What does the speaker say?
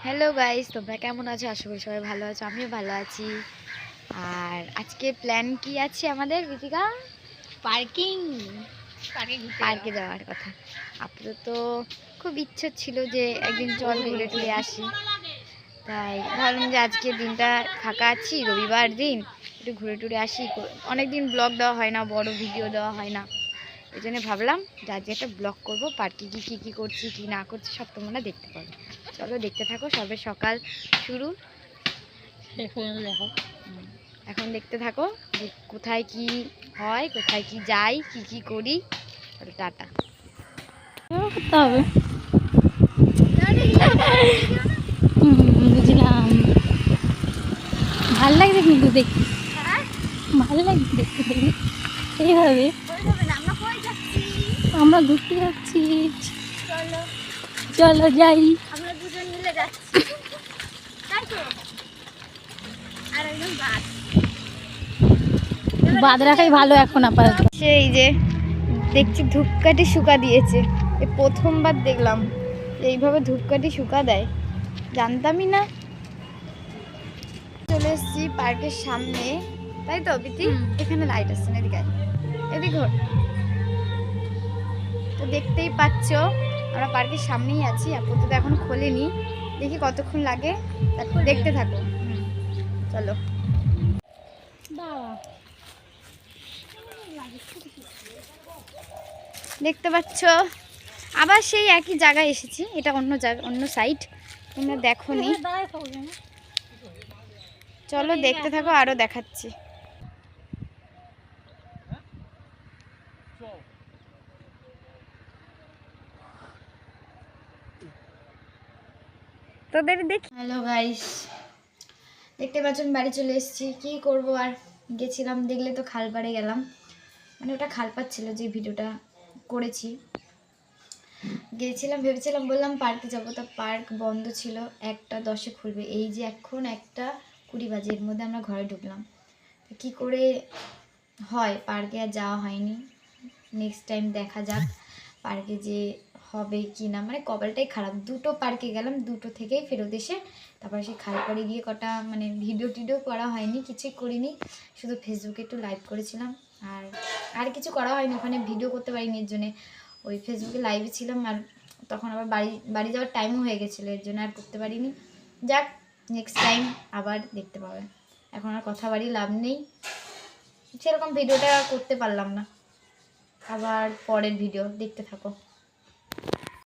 Hello guys, তোমরা কেমন আছো? আশা করি সবাই ভালো আছো, আমিও ভালো আছি। আর আজকে প্ল্যান কি আছে আমাদের ঋতিকা? পার্কে যাওয়ার কথা। আপাতত খুব ইচ্ছে ছিল যে একদিন চল ঘুরে টুরে আসি, তাই ভাবলাম যে আজকে দিনটা ফাঁকা আছি, রবিবার দিন, একটু ঘুরে টুরে আসি। অনেকদিন ব্লগ দেওয়া হয় না, বড় ভিডিও দেওয়া হয় না, এই জন্য ভাবলাম যে আজকে একটা ব্লগ করবো। পার্কে গিয়ে কী করছি কী না করছি সব তোমরা দেখতে পাবে। চলো দেখতে থাকো। সবে সকাল শুরু, এখন দেখতে থাকো যে কোথায় কি হয়, কোথায় কি যাই, কি করি। টাটা। করতে হবে। বুঝলাম, ভাল লাগছে কিন্তু দেখতে, ভালো লাগছে দেখতে দেখি। এইভাবে আমরা ঘুরতে যাচ্ছি, চলো যাই। আমরা দুজন মিলে যাচ্ছি, তাই তো। আর একজন বাদ রাখাই ভালো এখন আপাতত। সেই যে দেখছি ধূপকাঠি শুকা দিয়েছে, এই প্রথমবার দেখলাম এইভাবে ধূপকাঠি শুকা দেয়, জানতামই না। চলে এসেছি পার্কের সামনে, তাই তো বিতি? এখানে লাইট আসছে না, এদিকে এদিকে। তো দেখতেই পাচ্ছ আমরা পার্কের সামনেই আছি, আপাতত এখন খোলেনি, দেখি কতক্ষণ লাগে, দেখতে থাকো। চলো। দেখতে পাচ্ছ আবার সেই একই জায়গায় এসেছি, এটা অন্য জায়গা, অন্য সাইড, তোমরা দেখো নি। চলো দেখতে থাকো, আরো দেখাচ্ছি। তোদের দেখি। হ্যালো গাইস, দেখতে পাচ্ছেন বাড়ি চলে এসেছি। কি করব আর, গেছিলাম দেখলে তো খালপাড়ে গেলাম, মানে ওটা খালপাড় ছিল যে ভিডিওটা করেছি। গিয়েছিলাম, ভেবেছিলাম বললাম পার্কে যাবো, তা পার্ক বন্ধ ছিল, 1:10 খুলবে। এই যে এখন 1:20 বাজে, এর মধ্যে আমরা ঘরে ঢুকলাম। কি করে হয়, পার্কে আর যাওয়া হয়নি। নেক্সট টাইম দেখা যাক পার্কে যে হবে কি না, মানে কপালটাই খারাপ। দুটো পার্কে গেলাম, দুটো থেকেই ফেরত এসে তারপরে সেই খালপাড়ে গিয়ে কটা মানে ভিডিও টিডিও করা হয়নি, কিছুই করিনি, শুধু ফেসবুকে একটু লাইভ করেছিলাম। আর কিছু করা হয়নি, ওখানে ভিডিও করতে পারিনি, এর জন্যে ওই ফেসবুকে লাইভে ছিলাম। আর তখন আবার বাড়ি যাওয়ার টাইমও হয়ে গেছিলো, এর জন্য আর করতে পারিনি। যাক, নেক্সট টাইম আবার দেখতে পাবেন। এখন আর কথা বাড়ি লাভ নেই, সেরকম ভিডিওটা করতে পারলাম না। আবার পরের ভিডিও দেখতে থাকো।